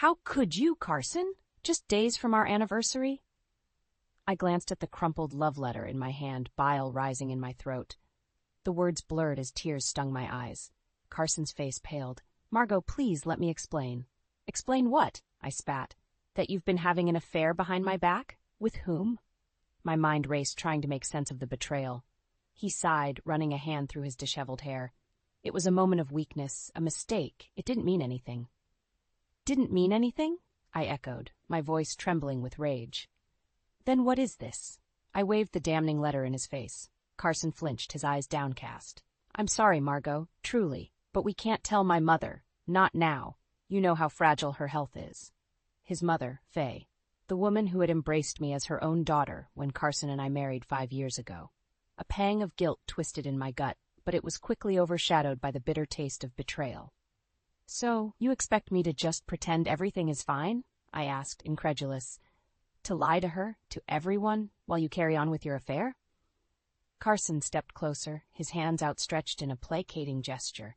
How could you, Carson? Just days from our anniversary? I glanced at the crumpled love letter in my hand, bile rising in my throat. The words blurred as tears stung my eyes. Carson's face paled. Margot, please let me explain. Explain what? I spat. That you've been having an affair behind my back? With whom? My mind raced, trying to make sense of the betrayal. He sighed, running a hand through his disheveled hair. It was a moment of weakness, a mistake. It didn't mean anything. Didn't mean anything? I echoed, my voice trembling with rage. Then what is this? I waved the damning letter in his face. Carson flinched, his eyes downcast. I'm sorry, Margot, truly, but we can't tell my mother. Not now. You know how fragile her health is. His mother, Faye, the woman who had embraced me as her own daughter when Carson and I married 5 years ago. A pang of guilt twisted in my gut, but it was quickly overshadowed by the bitter taste of betrayal. So, you expect me to just pretend everything is fine? I asked, incredulous. To lie to her, to everyone, while you carry on with your affair? Carson stepped closer, his hands outstretched in a placating gesture.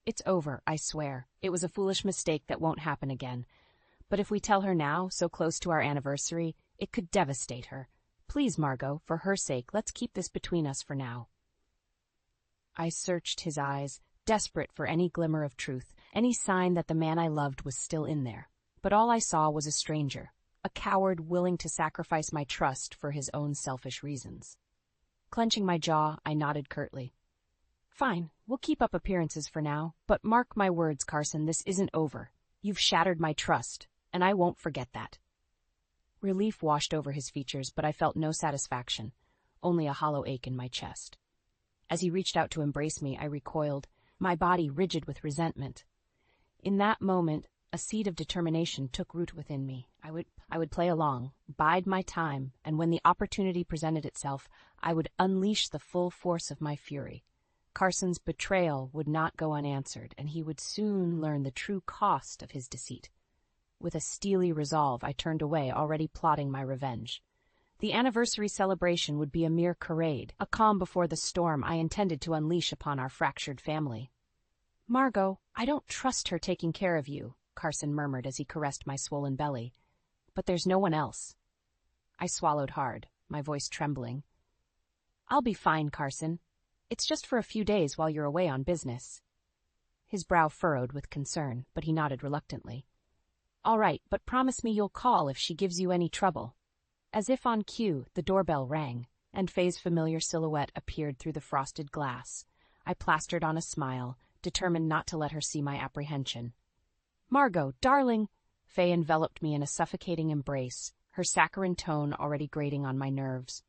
It's over, I swear. It was a foolish mistake that won't happen again. But if we tell her now, so close to our anniversary, it could devastate her. Please, Margot, for her sake, let's keep this between us for now. I searched his eyes, desperate for any glimmer of truth, any sign that the man I loved was still in there. But all I saw was a stranger, a coward willing to sacrifice my trust for his own selfish reasons. Clenching my jaw, I nodded curtly. Fine, we'll keep up appearances for now, but mark my words, Carson, this isn't over. You've shattered my trust, and I won't forget that. Relief washed over his features, but I felt no satisfaction, only a hollow ache in my chest. As he reached out to embrace me, I recoiled, my body rigid with resentment. In that moment, a seed of determination took root within me. I would play along, bide my time, and when the opportunity presented itself, I would unleash the full force of my fury. Carson's betrayal would not go unanswered, and he would soon learn the true cost of his deceit. With a steely resolve, I turned away, already plotting my revenge. The anniversary celebration would be a mere charade, a calm before the storm I intended to unleash upon our fractured family. Margot, I don't trust her taking care of you, Carson murmured as he caressed my swollen belly. But there's no one else. I swallowed hard, my voice trembling. I'll be fine, Carson. It's just for a few days while you're away on business. His brow furrowed with concern, but he nodded reluctantly. All right, but promise me you'll call if she gives you any trouble. As if on cue, the doorbell rang, and Faye's familiar silhouette appeared through the frosted glass. I plastered on a smile, determined not to let her see my apprehension. Margot, darling! Faye enveloped me in a suffocating embrace, her saccharine tone already grating on my nerves.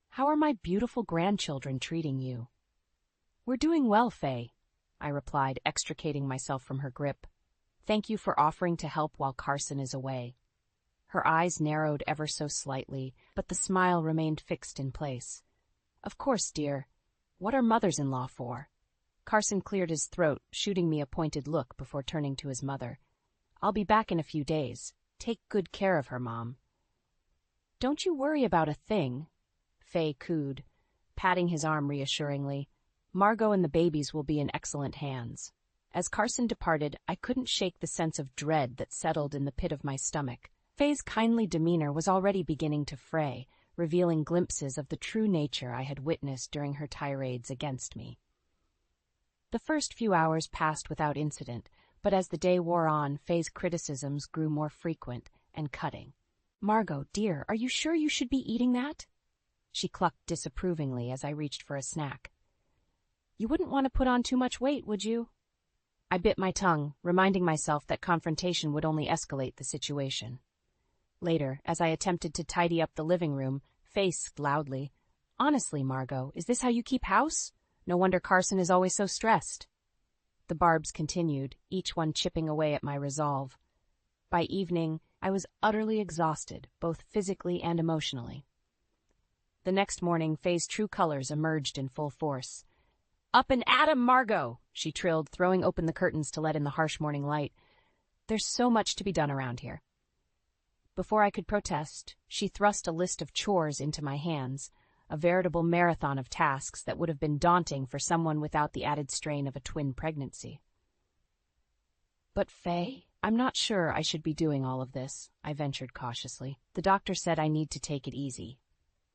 How are my beautiful grandchildren treating you? We're doing well, Faye, I replied, extricating myself from her grip. Thank you for offering to help while Carson is away. Her eyes narrowed ever so slightly, but the smile remained fixed in place. Of course, dear. What are mothers-in-law for? Carson cleared his throat, shooting me a pointed look before turning to his mother. I'll be back in a few days. Take good care of her, Mom. Don't you worry about a thing, Faye cooed, patting his arm reassuringly. Margot and the babies will be in excellent hands. As Carson departed, I couldn't shake the sense of dread that settled in the pit of my stomach. Faye's kindly demeanor was already beginning to fray, revealing glimpses of the true nature I had witnessed during her tirades against me. The first few hours passed without incident, but as the day wore on, Faye's criticisms grew more frequent and cutting. Margot, dear, are you sure you should be eating that? She clucked disapprovingly as I reached for a snack. You wouldn't want to put on too much weight, would you? I bit my tongue, reminding myself that confrontation would only escalate the situation. Later, as I attempted to tidy up the living room, Faye squeaked loudly. Honestly, Margot, is this how you keep house? No wonder Carson is always so stressed. The barbs continued, each one chipping away at my resolve. By evening, I was utterly exhausted, both physically and emotionally. The next morning, Faye's true colors emerged in full force. Up and at 'em, Margot, she trilled, throwing open the curtains to let in the harsh morning light. There's so much to be done around here. Before I could protest, she thrust a list of chores into my hands, a veritable marathon of tasks that would have been daunting for someone without the added strain of a twin pregnancy. But Faye, I'm not sure I should be doing all of this, I ventured cautiously. The doctor said I need to take it easy.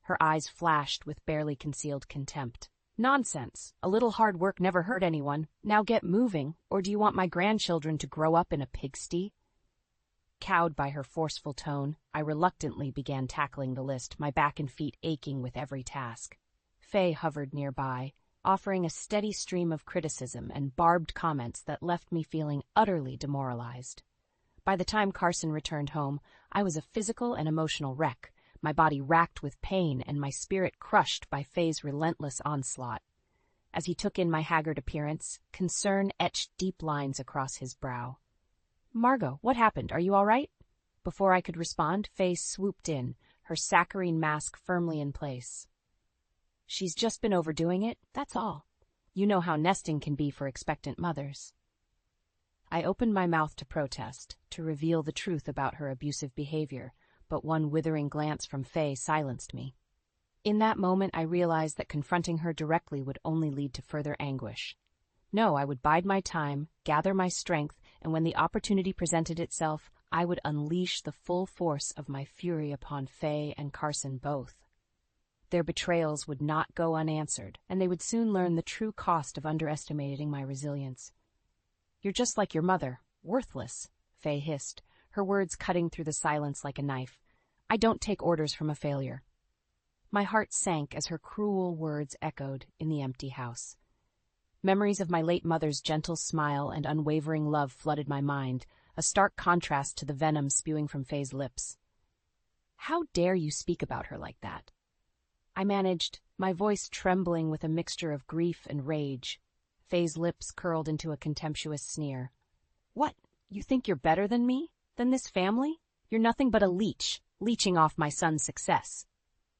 Her eyes flashed with barely concealed contempt. Nonsense. A little hard work never hurt anyone. Now get moving, or do you want my grandchildren to grow up in a pigsty? Cowed by her forceful tone, I reluctantly began tackling the list, my back and feet aching with every task. Faye hovered nearby, offering a steady stream of criticism and barbed comments that left me feeling utterly demoralized. By the time Carson returned home, I was a physical and emotional wreck, my body racked with pain and my spirit crushed by Faye's relentless onslaught. As he took in my haggard appearance, concern etched deep lines across his brow. "Margot, what happened? Are you all right?" Before I could respond, Faye swooped in, her saccharine mask firmly in place. "She's just been overdoing it, that's all. You know how nesting can be for expectant mothers." I opened my mouth to protest, to reveal the truth about her abusive behavior, but one withering glance from Faye silenced me. In that moment, I realized that confronting her directly would only lead to further anguish. No, I would bide my time, gather my strength, and when the opportunity presented itself, I would unleash the full force of my fury upon Faye and Carson both. Their betrayals would not go unanswered, and they would soon learn the true cost of underestimating my resilience. "You're just like your mother, worthless," Faye hissed, her words cutting through the silence like a knife. "I don't take orders from a failure." My heart sank as her cruel words echoed in the empty house. Memories of my late mother's gentle smile and unwavering love flooded my mind, a stark contrast to the venom spewing from Faye's lips. "How dare you speak about her like that?" I managed, my voice trembling with a mixture of grief and rage. Faye's lips curled into a contemptuous sneer. "What? You think you're better than me? Than this family? You're nothing but a leech, leeching off my son's success."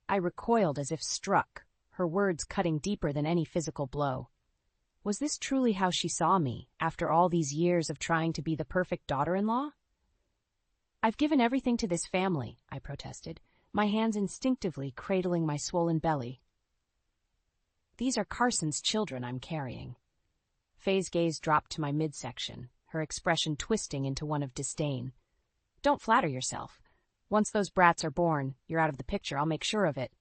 I recoiled as if struck, her words cutting deeper than any physical blow. Was this truly how she saw me, after all these years of trying to be the perfect daughter-in-law? "I've given everything to this family," I protested, my hands instinctively cradling my swollen belly. "These are Carson's children I'm carrying." Faye's gaze dropped to my midsection, her expression twisting into one of disdain. "Don't flatter yourself. Once those brats are born, you're out of the picture, I'll make sure of it."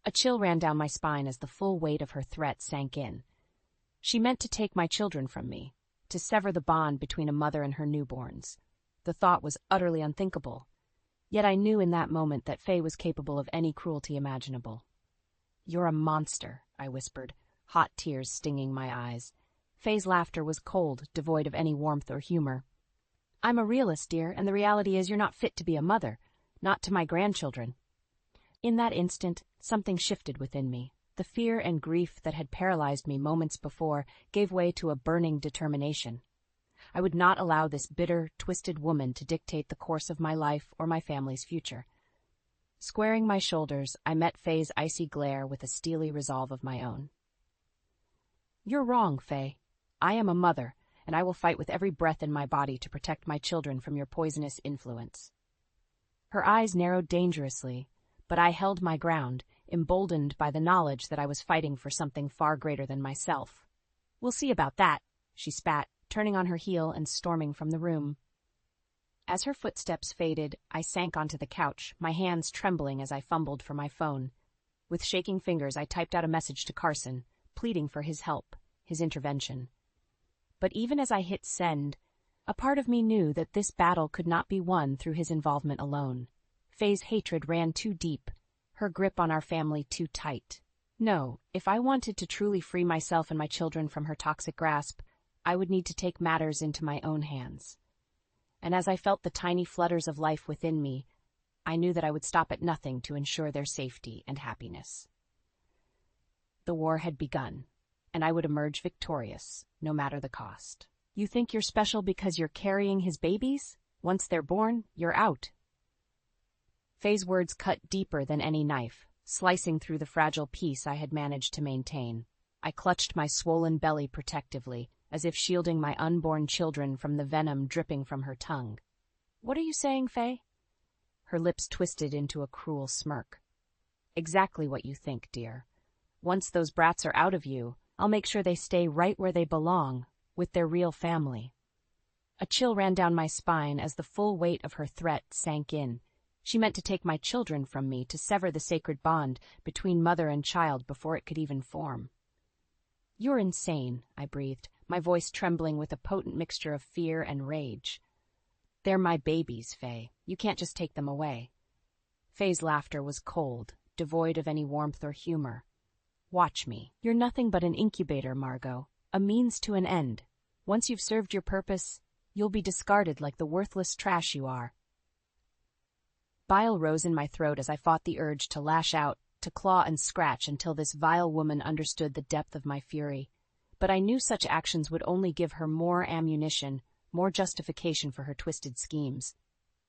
A chill ran down my spine as the full weight of her threat sank in. She meant to take my children from me, to sever the bond between a mother and her newborns. The thought was utterly unthinkable. Yet I knew in that moment that Faye was capable of any cruelty imaginable. "You're a monster," I whispered, hot tears stinging my eyes. Faye's laughter was cold, devoid of any warmth or humor. "I'm a realist, dear, and the reality is you're not fit to be a mother, not to my grandchildren." In that instant, something shifted within me. The fear and grief that had paralyzed me moments before gave way to a burning determination. I would not allow this bitter, twisted woman to dictate the course of my life or my family's future. Squaring my shoulders, I met Faye's icy glare with a steely resolve of my own. "You're wrong, Faye. I am a mother, and I will fight with every breath in my body to protect my children from your poisonous influence." Her eyes narrowed dangerously, but I held my ground, emboldened by the knowledge that I was fighting for something far greater than myself. "We'll see about that," she spat, turning on her heel and storming from the room. As her footsteps faded, I sank onto the couch, my hands trembling as I fumbled for my phone. With shaking fingers, I typed out a message to Carson, pleading for his help, his intervention. But even as I hit send, a part of me knew that this battle could not be won through his involvement alone. Faye's hatred ran too deep, her grip on our family too tight. No, if I wanted to truly free myself and my children from her toxic grasp, I would need to take matters into my own hands. And as I felt the tiny flutters of life within me, I knew that I would stop at nothing to ensure their safety and happiness. The war had begun, and I would emerge victorious, no matter the cost. "You think you're special because you're carrying his babies? Once they're born, you're out." Faye's words cut deeper than any knife, slicing through the fragile peace I had managed to maintain. I clutched my swollen belly protectively, as if shielding my unborn children from the venom dripping from her tongue. "What are you saying, Faye?" Her lips twisted into a cruel smirk. "Exactly what you think, dear. Once those brats are out of you, I'll make sure they stay right where they belong, with their real family." A chill ran down my spine as the full weight of her threat sank in. She meant to take my children from me, to sever the sacred bond between mother and child before it could even form. "You're insane," I breathed, my voice trembling with a potent mixture of fear and rage. "They're my babies, Faye. You can't just take them away." Faye's laughter was cold, devoid of any warmth or humor. "Watch me. You're nothing but an incubator, Margot, a means to an end. Once you've served your purpose, you'll be discarded like the worthless trash you are." Bile rose in my throat as I fought the urge to lash out, to claw and scratch until this vile woman understood the depth of my fury. But I knew such actions would only give her more ammunition, more justification for her twisted schemes.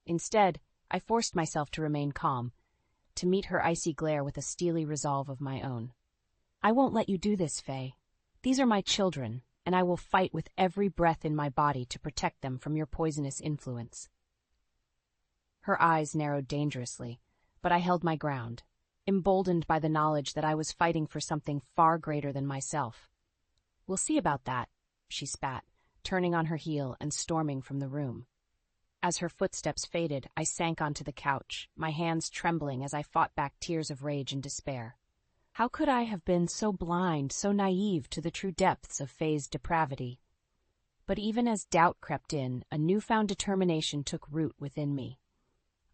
Instead, I forced myself to remain calm, to meet her icy glare with a steely resolve of my own. "I won't let you do this, Faye. These are my children, and I will fight with every breath in my body to protect them from your poisonous influence." Her eyes narrowed dangerously, but I held my ground, emboldened by the knowledge that I was fighting for something far greater than myself. "We'll see about that," she spat, turning on her heel and storming from the room. As her footsteps faded, I sank onto the couch, my hands trembling as I fought back tears of rage and despair. How could I have been so blind, so naive to the true depths of Faye's depravity? But even as doubt crept in, a newfound determination took root within me.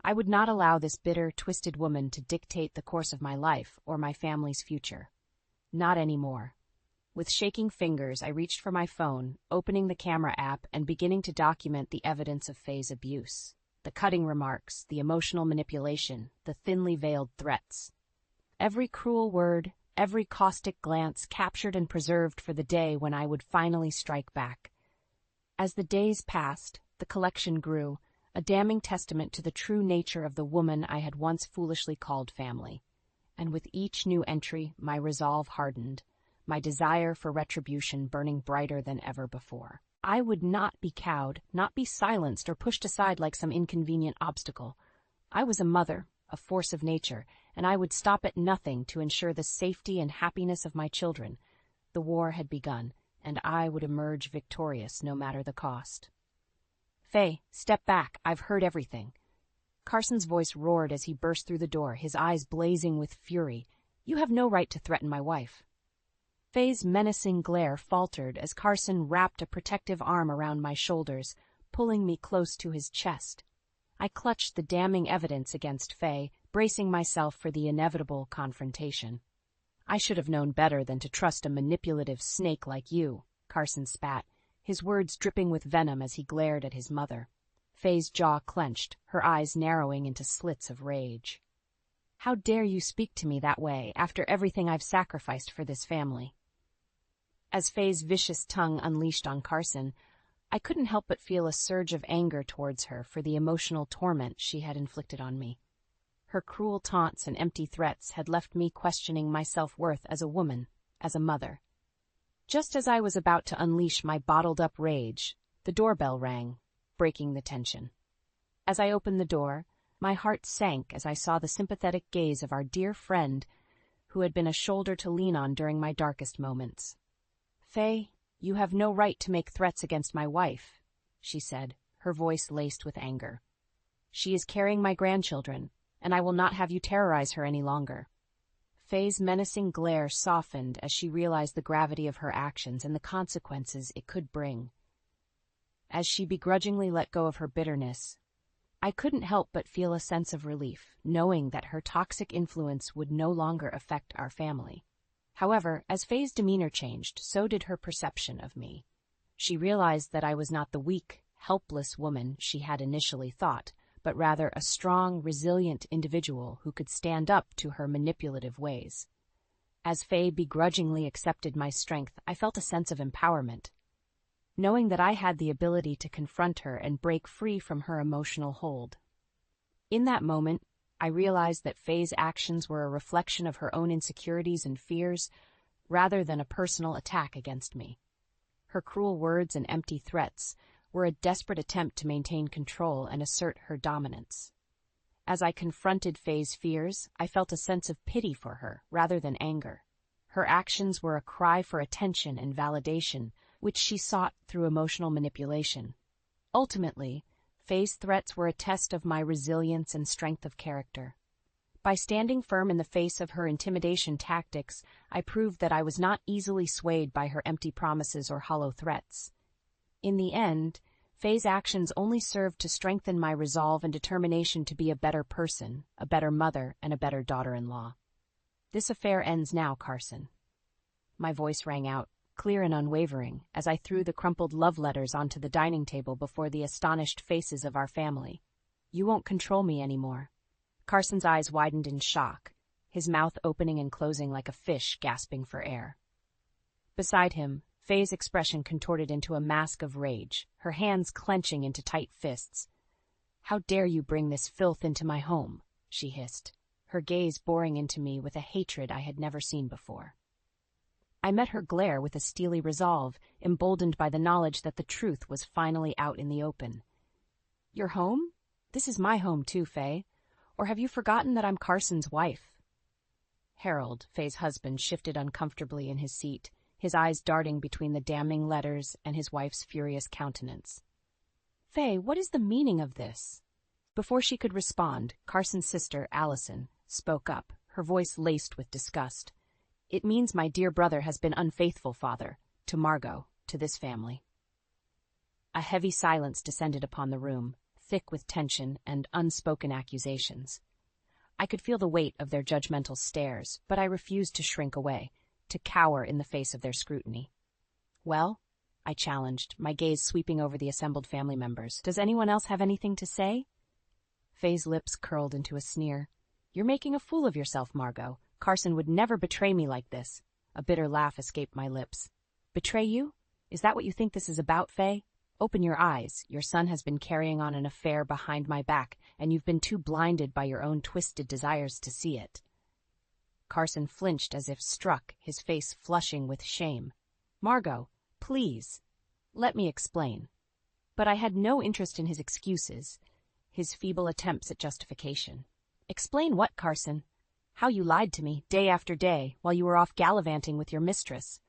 I would not allow this bitter, twisted woman to dictate the course of my life or my family's future. Not anymore. With shaking fingers, I reached for my phone, opening the camera app and beginning to document the evidence of Faye's abuse. The cutting remarks, the emotional manipulation, the thinly veiled threats. Every cruel word, every caustic glance captured and preserved for the day when I would finally strike back. As the days passed, the collection grew, a damning testament to the true nature of the woman I had once foolishly called family. And with each new entry, my resolve hardened, my desire for retribution burning brighter than ever before. I would not be cowed, not be silenced or pushed aside like some inconvenient obstacle. I was a mother, a force of nature, and I would stop at nothing to ensure the safety and happiness of my children. The war had begun, and I would emerge victorious no matter the cost. "Faye, step back. I've heard everything." Carson's voice roared as he burst through the door, his eyes blazing with fury. "You have no right to threaten my wife." Faye's menacing glare faltered as Carson wrapped a protective arm around my shoulders, pulling me close to his chest. I clutched the damning evidence against Faye, bracing myself for the inevitable confrontation. "I should have known better than to trust a manipulative snake like you," Carson spat, his words dripping with venom as he glared at his mother. Faye's jaw clenched, her eyes narrowing into slits of rage. "How dare you speak to me that way after everything I've sacrificed for this family?" As Faye's vicious tongue unleashed on Carson, I couldn't help but feel a surge of anger towards her for the emotional torment she had inflicted on me. Her cruel taunts and empty threats had left me questioning my self-worth as a woman, as a mother. Just as I was about to unleash my bottled-up rage, the doorbell rang, breaking the tension. As I opened the door, my heart sank as I saw the sympathetic gaze of our dear friend, who had been a shoulder to lean on during my darkest moments. "Faye, you have no right to make threats against my wife," she said, her voice laced with anger. "She is carrying my grandchildren, and I will not have you terrorize her any longer." Faye's menacing glare softened as she realized the gravity of her actions and the consequences it could bring. As she begrudgingly let go of her bitterness, I couldn't help but feel a sense of relief, knowing that her toxic influence would no longer affect our family. However, as Faye's demeanor changed, so did her perception of me. She realized that I was not the weak, helpless woman she had initially thought, but rather a strong, resilient individual who could stand up to her manipulative ways. As Faye begrudgingly accepted my strength, I felt a sense of empowerment, knowing that I had the ability to confront her and break free from her emotional hold. In that moment, I realized that Faye's actions were a reflection of her own insecurities and fears, rather than a personal attack against me. Her cruel words and empty threats were a desperate attempt to maintain control and assert her dominance. As I confronted Faye's fears, I felt a sense of pity for her, rather than anger. Her actions were a cry for attention and validation, which she sought through emotional manipulation. Ultimately, Faye's threats were a test of my resilience and strength of character. By standing firm in the face of her intimidation tactics, I proved that I was not easily swayed by her empty promises or hollow threats. In the end, Faye's actions only served to strengthen my resolve and determination to be a better person, a better mother, and a better daughter-in-law. This affair ends now, Carson. My voice rang out, clear and unwavering, as I threw the crumpled love letters onto the dining table before the astonished faces of our family. You won't control me anymore. Carson's eyes widened in shock, his mouth opening and closing like a fish gasping for air. Beside him, Faye's expression contorted into a mask of rage, her hands clenching into tight fists. "How dare you bring this filth into my home?" she hissed, her gaze boring into me with a hatred I had never seen before. I met her glare with a steely resolve, emboldened by the knowledge that the truth was finally out in the open. "Your home? This is my home too, Faye. Or have you forgotten that I'm Carson's wife?" Harold, Faye's husband, shifted uncomfortably in his seat, his eyes darting between the damning letters and his wife's furious countenance. "Faye, what is the meaning of this?" Before she could respond, Carson's sister, Allison, spoke up, her voice laced with disgust. "It means my dear brother has been unfaithful, father, to Margot, to this family." A heavy silence descended upon the room, thick with tension and unspoken accusations. I could feel the weight of their judgmental stares, but I refused to shrink away, to cower in the face of their scrutiny. "Well?" I challenged, my gaze sweeping over the assembled family members. "Does anyone else have anything to say?" Faye's lips curled into a sneer. "You're making a fool of yourself, Margot. Carson would never betray me like this." A bitter laugh escaped my lips. "Betray you? Is that what you think this is about, Faye? Open your eyes. Your son has been carrying on an affair behind my back, and you've been too blinded by your own twisted desires to see it." Carson flinched as if struck, his face flushing with shame. "Margot, please, let me explain." But I had no interest in his excuses, his feeble attempts at justification. "Explain what, Carson? How you lied to me, day after day, while you were off gallivanting with your mistress.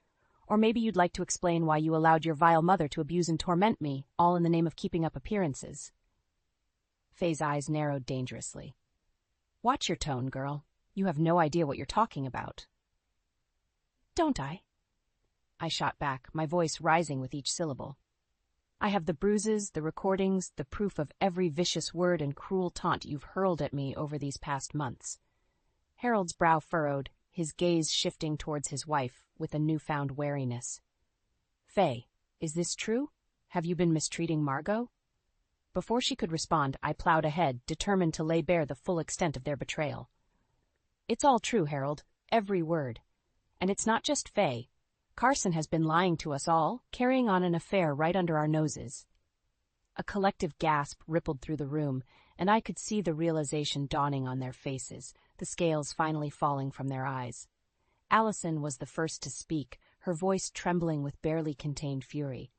Or maybe you'd like to explain why you allowed your vile mother to abuse and torment me, all in the name of keeping up appearances." Faye's eyes narrowed dangerously. "Watch your tone, girl. You have no idea what you're talking about." "Don't I?" I shot back, my voice rising with each syllable. "I have the bruises, the recordings, the proof of every vicious word and cruel taunt you've hurled at me over these past months." Harold's brow furrowed, his gaze shifting towards his wife with a newfound wariness. "Faye, is this true? Have you been mistreating Margot?" Before she could respond, I plowed ahead, determined to lay bare the full extent of their betrayal. "It's all true, Harold, every word. And it's not just Faye. Carson has been lying to us all, carrying on an affair right under our noses." A collective gasp rippled through the room, and I could see the realization dawning on their faces, the scales finally falling from their eyes. Allison was the first to speak, her voice trembling with barely contained fury.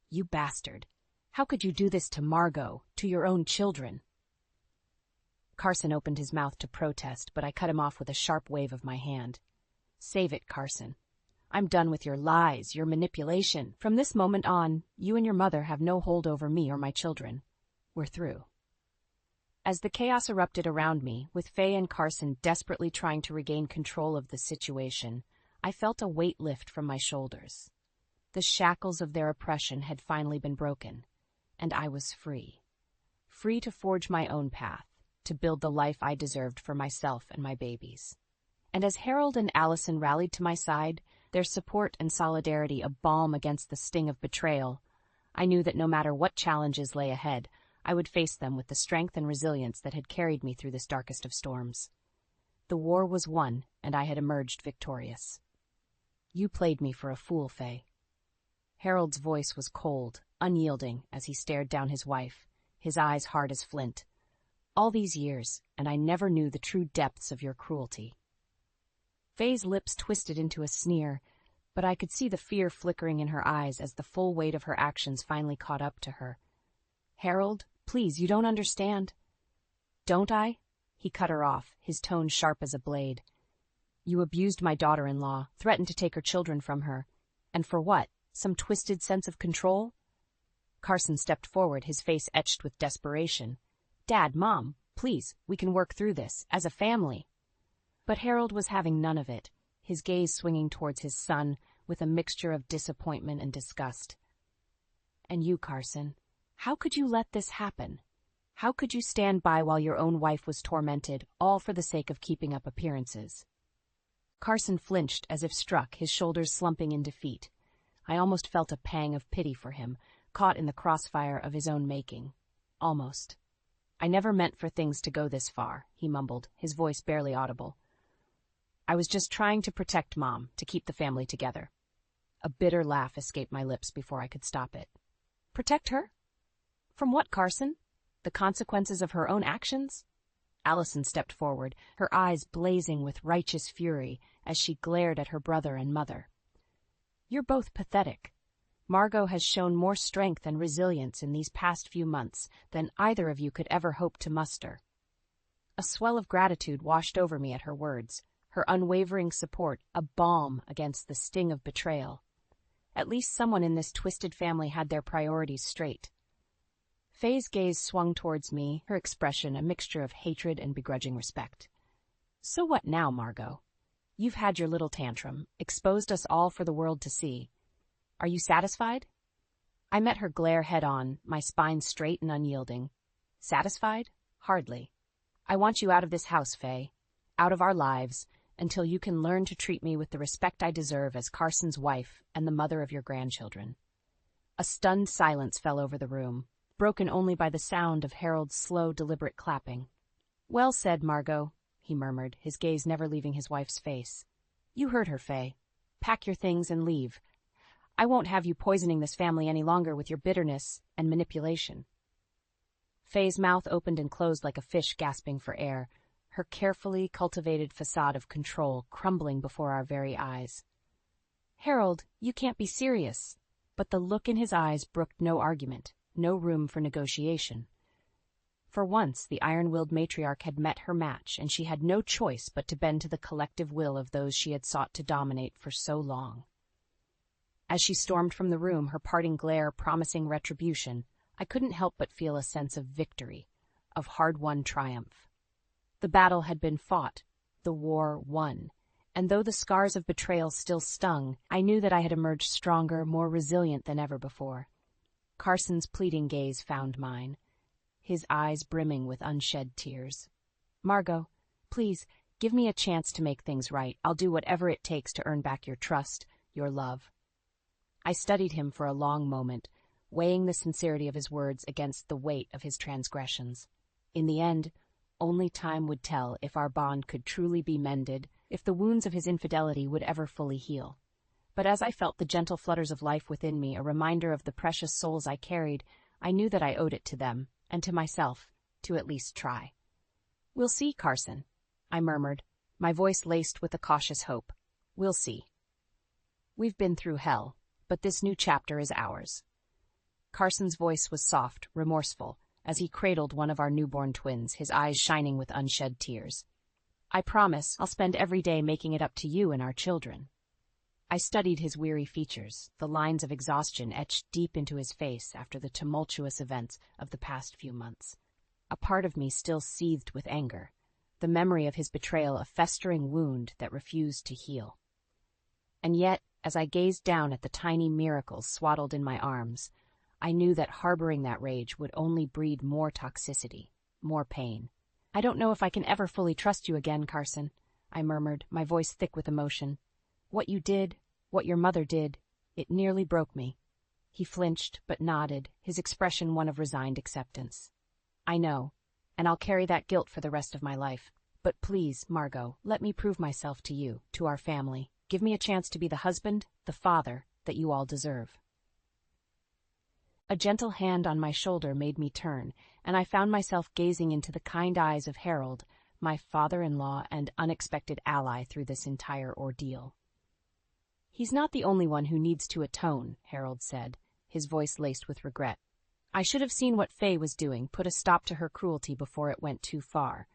"You bastard! How could you do this to Margot, to your own children?" Carson opened his mouth to protest, but I cut him off with a sharp wave of my hand. "Save it, Carson. I'm done with your lies, your manipulation. From this moment on, you and your mother have no hold over me or my children. We're through." As the chaos erupted around me, with Faye and Carson desperately trying to regain control of the situation, I felt a weight lift from my shoulders. The shackles of their oppression had finally been broken, and I was free. Free to forge my own path, to build the life I deserved for myself and my babies. And as Harold and Allison rallied to my side, their support and solidarity a balm against the sting of betrayal, I knew that no matter what challenges lay ahead, I would face them with the strength and resilience that had carried me through this darkest of storms. The war was won, and I had emerged victorious. "You played me for a fool, Faye." Harold's voice was cold, unyielding, as he stared down his wife, his eyes hard as flint. "All these years, and I never knew the true depths of your cruelty." Faye's lips twisted into a sneer, but I could see the fear flickering in her eyes as the full weight of her actions finally caught up to her. "Harold, please, you don't understand." "Don't I?" He cut her off, his tone sharp as a blade. "You abused my daughter-in-law, threatened to take her children from her. And for what? Some twisted sense of control?" Carson stepped forward, his face etched with desperation. "Dad, Mom, please, we can work through this, as a family." But Harold was having none of it, his gaze swinging towards his son with a mixture of disappointment and disgust. "And you, Carson, how could you let this happen? How could you stand by while your own wife was tormented, all for the sake of keeping up appearances?" Carson flinched as if struck, his shoulders slumping in defeat. I almost felt a pang of pity for him, caught in the crossfire of his own making. Almost. "I never meant for things to go this far," he mumbled, his voice barely audible. "I was just trying to protect Mom, to keep the family together." A bitter laugh escaped my lips before I could stop it. "Protect her? From what, Carson? The consequences of her own actions?" Allison stepped forward, her eyes blazing with righteous fury as she glared at her brother and mother. "You're both pathetic. Margot has shown more strength and resilience in these past few months than either of you could ever hope to muster." A swell of gratitude washed over me at her words, her unwavering support a balm against the sting of betrayal. At least someone in this twisted family had their priorities straight. Faye's gaze swung towards me, her expression a mixture of hatred and begrudging respect. "So what now, Margot? You've had your little tantrum, exposed us all for the world to see. Are you satisfied?" I met her glare head-on, my spine straight and unyielding. Satisfied? Hardly. "I want you out of this house, Faye. Out of our lives, until you can learn to treat me with the respect I deserve as Carson's wife and the mother of your grandchildren." A stunned silence fell over the room, broken only by the sound of Harold's slow, deliberate clapping. "Well said, Margot," he murmured, his gaze never leaving his wife's face. "You heard her, Faye. Pack your things and leave. I won't have you poisoning this family any longer with your bitterness and manipulation." Faye's mouth opened and closed like a fish gasping for air, her carefully cultivated facade of control crumbling before our very eyes. "Harold, you can't be serious." But the look in his eyes brooked no argument, no room for negotiation. For once, the iron-willed matriarch had met her match, and she had no choice but to bend to the collective will of those she had sought to dominate for so long. As she stormed from the room, her parting glare promising retribution, I couldn't help but feel a sense of victory, of hard-won triumph. The battle had been fought, the war won, and though the scars of betrayal still stung, I knew that I had emerged stronger, more resilient than ever before. Carson's pleading gaze found mine, his eyes brimming with unshed tears. "Margot, please, give me a chance to make things right. I'll do whatever it takes to earn back your trust, your love." I studied him for a long moment, weighing the sincerity of his words against the weight of his transgressions. In the end, only time would tell if our bond could truly be mended, if the wounds of his infidelity would ever fully heal. But as I felt the gentle flutters of life within me, a reminder of the precious souls I carried, I knew that I owed it to them, and to myself, to at least try. "We'll see, Carson," I murmured, my voice laced with a cautious hope. "We'll see. We've been through hell, but this new chapter is ours." Carson's voice was soft, remorseful, as he cradled one of our newborn twins, his eyes shining with unshed tears. "I promise I'll spend every day making it up to you and our children." I studied his weary features, the lines of exhaustion etched deep into his face after the tumultuous events of the past few months. A part of me still seethed with anger, the memory of his betrayal a festering wound that refused to heal. And yet, as I gazed down at the tiny miracles swaddled in my arms, I knew that harboring that rage would only breed more toxicity, more pain. "I don't know if I can ever fully trust you again, Carson," I murmured, my voice thick with emotion. "What you did, what your mother did, it nearly broke me." He flinched, but nodded, his expression one of resigned acceptance. "I know, and I'll carry that guilt for the rest of my life. But please, Margot, let me prove myself to you, to our family. Give me a chance to be the husband, the father, that you all deserve." A gentle hand on my shoulder made me turn, and I found myself gazing into the kind eyes of Harold, my father-in-law and unexpected ally through this entire ordeal. "He's not the only one who needs to atone," Harold said, his voice laced with regret. "I should have seen what Faye was doing, put a stop to her cruelty before it went too far.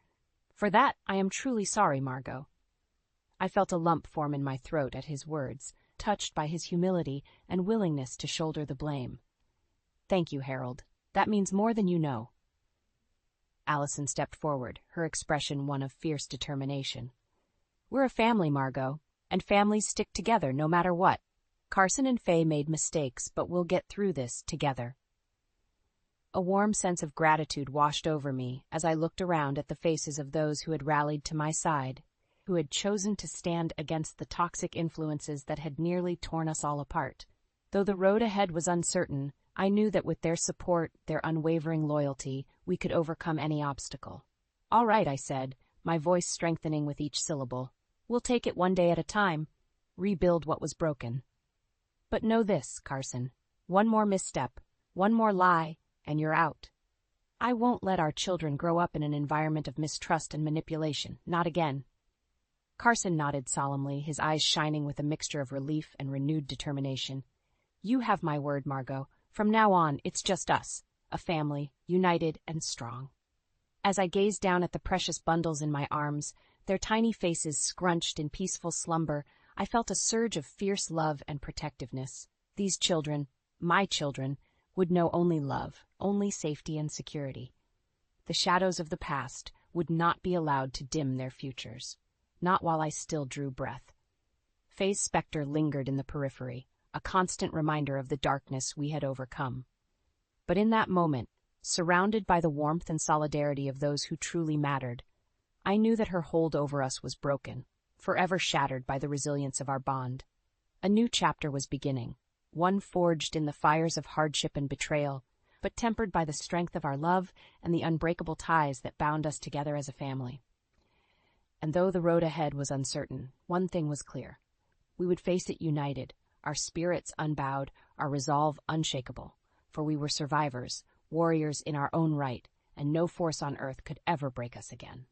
For that, I am truly sorry, Margot." I felt a lump form in my throat at his words, touched by his humility and willingness to shoulder the blame. Thank you, Harold. That means more than you know. Allison stepped forward, her expression one of fierce determination. We're a family, Margot, and families stick together no matter what. Carson and Faye made mistakes, but we'll get through this together. A warm sense of gratitude washed over me as I looked around at the faces of those who had rallied to my side, who had chosen to stand against the toxic influences that had nearly torn us all apart. Though the road ahead was uncertain, I knew that with their support, their unwavering loyalty, we could overcome any obstacle. All right, I said, my voice strengthening with each syllable. We'll take it one day at a time, rebuild what was broken. But know this, Carson. One more misstep, one more lie, and you're out. I won't let our children grow up in an environment of mistrust and manipulation, not again. Carson nodded solemnly, his eyes shining with a mixture of relief and renewed determination. You have my word, Margot. From now on, it's just us, a family, united and strong. As I gazed down at the precious bundles in my arms, their tiny faces scrunched in peaceful slumber, I felt a surge of fierce love and protectiveness. These children, my children, would know only love, only safety and security. The shadows of the past would not be allowed to dim their futures, not while I still drew breath. Faye's specter lingered in the periphery, a constant reminder of the darkness we had overcome. But in that moment, surrounded by the warmth and solidarity of those who truly mattered, I knew that her hold over us was broken, forever shattered by the resilience of our bond. A new chapter was beginning, one forged in the fires of hardship and betrayal, but tempered by the strength of our love and the unbreakable ties that bound us together as a family. And though the road ahead was uncertain, one thing was clear. We would face it united, our spirits unbowed, our resolve unshakable, for we were survivors, warriors in our own right, and no force on earth could ever break us again.